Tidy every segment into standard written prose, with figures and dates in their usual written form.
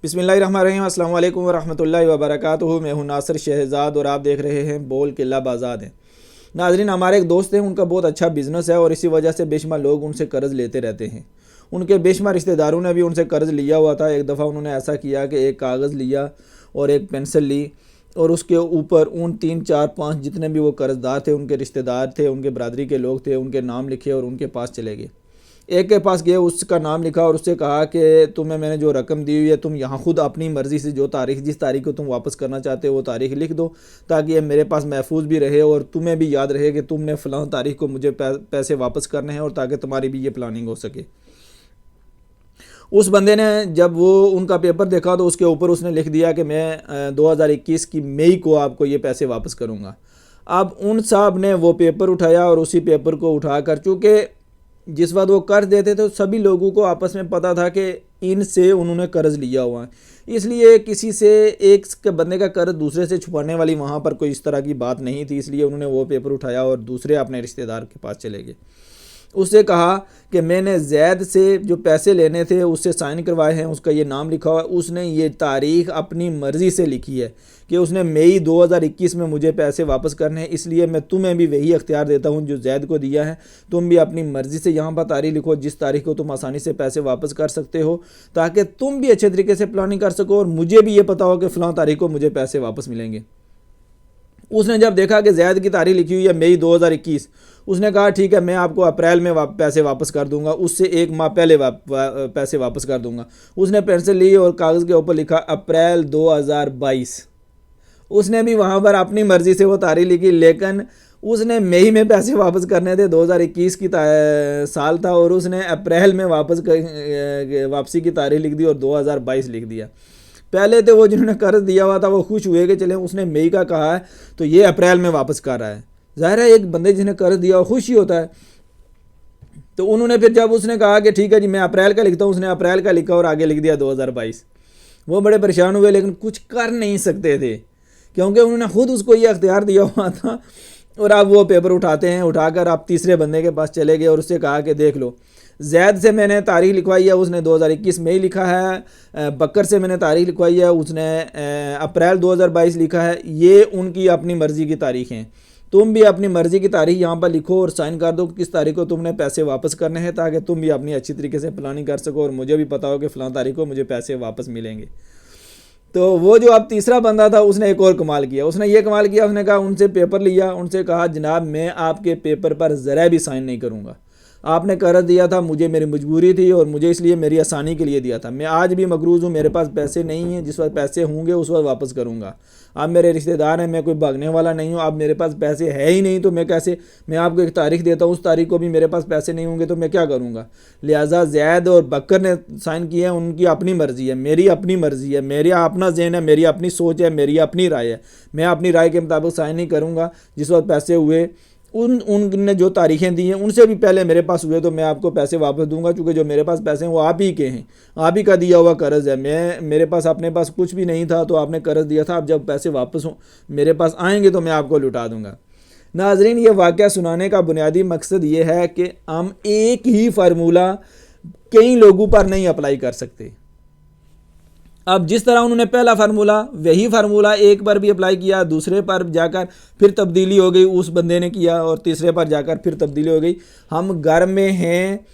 बिस्मिल्लाहिर्रहमानिर्रहीम, अस्सलाम वालेकुम वरहमतुल्लाहि वबरकातुहू। मैं हूं नासिर शहजाद और आप देख रहे हैं बोल किला बाज़ाद हैं। नाजरीन, हमारे एक दोस्त हैं, उनका बहुत अच्छा बिज़नेस है और इसी वजह से बेशुमार लोग उनसे कर्ज़ लेते रहते हैं। उनके बेशुमार रिश्तेदारों ने भी उनसे कर्ज़ लिया हुआ था। एक दफ़ा उन्होंने ऐसा किया कि एक कागज़ लिया और एक पेंसिल ली और उसके ऊपर उन 3 4 5 जितने भी वो कर्ज़दार थे, उनके रिश्तेदार थे, उनके बरादरी के लोग थे, उनके नाम लिखे और उनके पास चले गए। एक के पास गए, उसका नाम लिखा और उससे कहा कि तुम्हें मैंने जो रकम दी हुई है, तुम यहाँ खुद अपनी मर्ज़ी से जो तारीख, जिस तारीख को तुम वापस करना चाहते हो वो तारीख लिख दो, ताकि ये मेरे पास महफूज भी रहे और तुम्हें भी याद रहे कि तुमने फ़लाँ तारीख को मुझे पैसे वापस करने हैं और ताकि तुम्हारी भी ये प्लानिंग हो सके। उस बंदे ने जब वो उनका पेपर देखा तो उसके ऊपर उसने लिख दिया कि मैं 2021 की मई को आपको ये पैसे वापस करूँगा। अब उन साहब ने वो पेपर उठाया और उसी पेपर को उठाकर, चूँकि जिस वक्त वो कर्ज देते थे तो सभी लोगों को आपस में पता था कि इनसे उन्होंने कर्ज लिया हुआ है, इसलिए किसी से एक बंदे का कर्ज दूसरे से छुपाने वाली वहाँ पर कोई इस तरह की बात नहीं थी। इसलिए उन्होंने वो पेपर उठाया और दूसरे अपने रिश्तेदार के पास चले गए। उससे कहा कि मैंने जैद से जो पैसे लेने थे उससे साइन करवाए हैं, उसका ये नाम लिखा हुआ है, उसने ये तारीख अपनी मर्ज़ी से लिखी है कि उसने मई 2021 में मुझे पैसे वापस करने हैं, इसलिए मैं तुम्हें भी वही अख्तियार देता हूँ जो जैद को दिया है। तुम भी अपनी मर्ज़ी से यहाँ पर तारीख लिखो जिस तारीख को तुम आसानी से पैसे वापस कर सकते हो, ताकि तुम भी अच्छे तरीके से प्लानिंग कर सको और मुझे भी ये पता हो कि फ़लाँ तारीख को मुझे पैसे वापस मिलेंगे। उसने जब देखा कि जैद की तारीख लिखी हुई है मई 2021, उसने कहा ठीक है, मैं आपको अप्रैल में पैसे वापस कर दूंगा, उससे एक माह पहले पैसे वापस कर दूंगा। उसने पेंसिल ली और कागज़ के ऊपर लिखा अप्रैल 2022। उसने भी वहाँ पर अपनी मर्ज़ी से वो तारीख लिखी, लेकिन उसने मई में पैसे वापस करने थे, 2021 की साल था और उसने अप्रैल में वापसी की तारीख लिख दी और 2022 लिख दिया। पहले तो वो जिन्होंने कर्ज दिया हुआ था वो खुश हुए कि चले उसने मई का कहा है तो ये अप्रैल में वापस कर रहा है। ज़ाहिर है एक बंदे जिसने कर्ज दिया हो खुश ही होता है। तो उन्होंने फिर जब उसने कहा कि ठीक है जी मैं अप्रैल का लिखता हूँ, उसने अप्रैल का लिखा और आगे लिख दिया 2022। वो बड़े परेशान हुए लेकिन कुछ कर नहीं सकते थे क्योंकि उन्होंने खुद उसको ये अख्तियार दिया हुआ था। और अब वो पेपर उठाते हैं, उठाकर आप तीसरे बंदे के पास चले गए और उससे कहा कि देख लो, जैद से मैंने तारीख लिखवाई है, उसने 2021 में ही लिखा है। बकर से मैंने तारीख लिखवाई है, उसने अप्रैल 2022 लिखा है। ये उनकी अपनी मर्ज़ी की तारीख हैं। तुम भी अपनी मर्ज़ी की तारीख यहाँ पर लिखो और साइन कर दो किस तारीख को तुमने पैसे वापस करने हैं, ताकि तुम भी अपनी अच्छी तरीके से प्लानिंग कर सको और मुझे भी पता हो कि फ़लाँ तारीख को मुझे पैसे वापस मिलेंगे। तो वो जो अब तीसरा बंदा था उसने एक और कमाल किया। उसने ये कमाल किया, उसने कहा उनसे पेपर लिया, उनसे कहा जनाब मैं आपके पेपर पर ज़रा भी साइन नहीं करूँगा। आपने कर्ज दिया था, मुझे मेरी मजबूरी थी और मुझे इसलिए मेरी आसानी के लिए दिया था। मैं आज भी मकरूज़ हूँ, मेरे पास पैसे नहीं हैं, जिस वक्त पैसे होंगे उस वक्त वापस करूँगा। आप मेरे रिश्तेदार हैं, मैं कोई भागने वाला नहीं हूँ। आप मेरे पास पैसे है ही नहीं तो मैं कैसे, मैं आपको एक तारीख देता हूँ, उस तारीख को भी मेरे पास पैसे नहीं होंगे तो मैं क्या करूँगा। लिहाजा जैद और बकर ने साइन किए हैं, उनकी अपनी मर्ज़ी है, मेरी अपनी मर्ज़ी है, मेरा अपना ज़हन है, मेरी अपनी सोच है, मेरी अपनी राय है। मैं अपनी राय के मुताबिक साइन नहीं करूँगा। जिस वक्त पैसे हुए उनने जो तारीखें दी हैं उनसे भी पहले मेरे पास हुए तो मैं आपको पैसे वापस दूंगा, क्योंकि जो मेरे पास पैसे हैं वो आप ही के हैं, आप ही का दिया हुआ कर्ज है। मेरे पास अपने पास कुछ भी नहीं था तो आपने कर्ज दिया था, अब जब पैसे वापस हो मेरे पास आएंगे तो मैं आपको लुटा दूंगा। नाजरीन, ये वाक़या सुनाने का बुनियादी मकसद ये है कि हम एक ही फार्मूला कई लोगों पर नहीं अप्लाई कर सकते। अब जिस तरह उन्होंने पहला फार्मूला वही फार्मूला एक पर भी अप्लाई किया, दूसरे पर जाकर फिर तब्दीली हो गई, उस बंदे ने किया, और तीसरे पर जाकर फिर तब्दीली हो गई। हम घर में हैं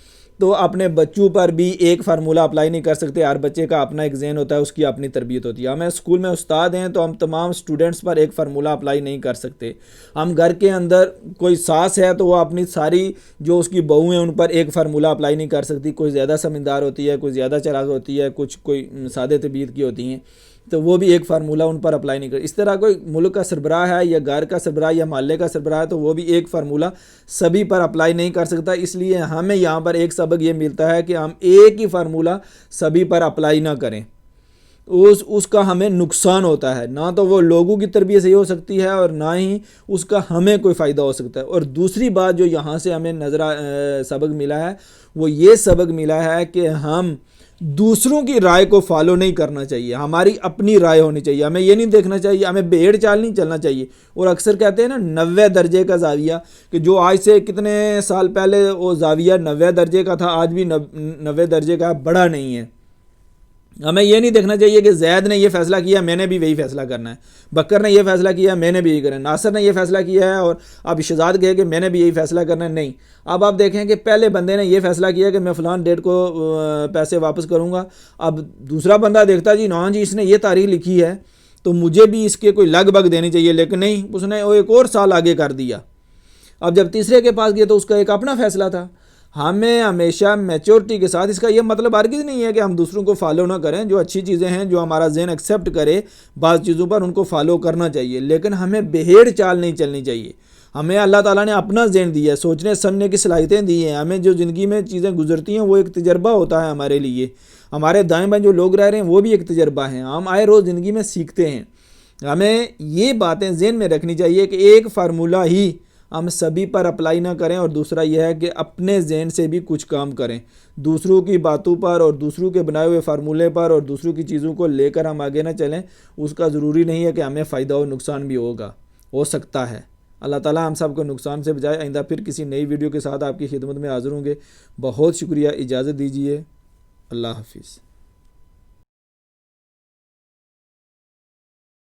तो अपने बच्चों पर भी एक फार्मूला अप्लाई नहीं कर सकते। हर बच्चे का अपना एक ज़हन होता है, उसकी अपनी तरबियत होती है। हमें स्कूल में उस्ताद हैं तो हम तमाम स्टूडेंट्स पर एक फार्मूला अप्लाई नहीं कर सकते। हम घर के अंदर कोई सास है तो वो अपनी सारी जो उसकी बहू हैं उन पर एक फार्मूला अप्लाई नहीं कर सकती। कोई ज़्यादा समझदार होती है, कोई ज़्यादा चालाक होती है, कुछ कोई सादे तबीयत की होती हैं, तो वो भी एक फार्मूला उन पर अप्लाई नहीं कर। इस तरह कोई मुल्क का सरबराह है या घर का सरबराह या मोहल्ले का सरबराह है तो वो भी एक फार्मूला सभी पर अप्लाई नहीं कर सकता। इसलिए हमें यहाँ पर एक सबक ये मिलता है कि हम एक ही फार्मूला सभी पर अप्लाई ना करें, उसका हमें नुकसान होता है। ना तो वो लोगों की तरबियत सही हो सकती है और ना ही उसका हमें कोई फ़ायदा हो सकता है। और दूसरी बात जो यहाँ से हमें सबक मिला है वो ये सबक मिला है कि हम दूसरों की राय को फॉलो नहीं करना चाहिए, हमारी अपनी राय होनी चाहिए। हमें ये नहीं देखना चाहिए, हमें भेड़ चाल नहीं चलना चाहिए। और अक्सर कहते हैं ना 90 दर्जे का जाविया, कि जो आज से कितने साल पहले वो जाविया 90 दर्जे का था आज भी 90 दर्जे का बड़ा नहीं है। हमें ये नहीं देखना चाहिए कि जैद ने ये फैसला किया मैंने भी वही फैसला करना है, बकर ने ये फैसला किया मैंने भी यही करना है, नासिर ने ये फैसला किया है और अब शहजाद कहे कि मैंने भी यही फैसला करना है। नहीं, अब आप देखें कि पहले बंदे ने ये फैसला किया कि मैं फ़लान डेट को पैसे वापस करूँगा, अब दूसरा बंदा देखता जी ना जी इसने ये तारीख लिखी है तो मुझे भी इसके कोई लगभग देनी चाहिए, लेकिन नहीं, उसने वो एक और साल आगे कर दिया। अब जब तीसरे के पास गया तो उसका एक अपना फैसला था। हमें हमेशा मैच्योरिटी के साथ, इसका ये मतलब हरगिज़ नहीं है कि हम दूसरों को फॉलो ना करें, जो अच्छी चीज़ें हैं जो हमारा जहन एक्सेप्ट करे बाज़ चीज़ों पर उनको फॉलो करना चाहिए, लेकिन हमें बेहेड़ चाल नहीं चलनी चाहिए। हमें अल्लाह ताला ने अपना जहन दिया है, सोचने समझने की सलाहियतें दी हैं, हमें जो ज़िंदगी में चीज़ें गुजरती हैं वो एक तजर्बा होता है हमारे लिए। हमारे दाएँ बाएँ जो लोग रह रहे हैं वो भी एक तजर्बा है, हम आए रोज़ ज़िंदगी में सीखते हैं। हमें ये बातें जहन में रखनी चाहिए कि एक फार्मूला ही हम सभी पर अप्लाई ना करें, और दूसरा यह है कि अपने जहन से भी कुछ काम करें। दूसरों की बातों पर और दूसरों के बनाए हुए फार्मूले पर और दूसरों की चीज़ों को लेकर हम आगे ना चलें, उसका ज़रूरी नहीं है कि हमें फ़ायदा और नुकसान भी हो सकता है। अल्लाह ताला हम सब को नुकसान से बचाए। आइंदा फिर किसी नई वीडियो के साथ आपकी खिदमत में हाज़िर होंगे। बहुत शुक्रिया, इजाज़त दीजिए, अल्लाह हाफिज़।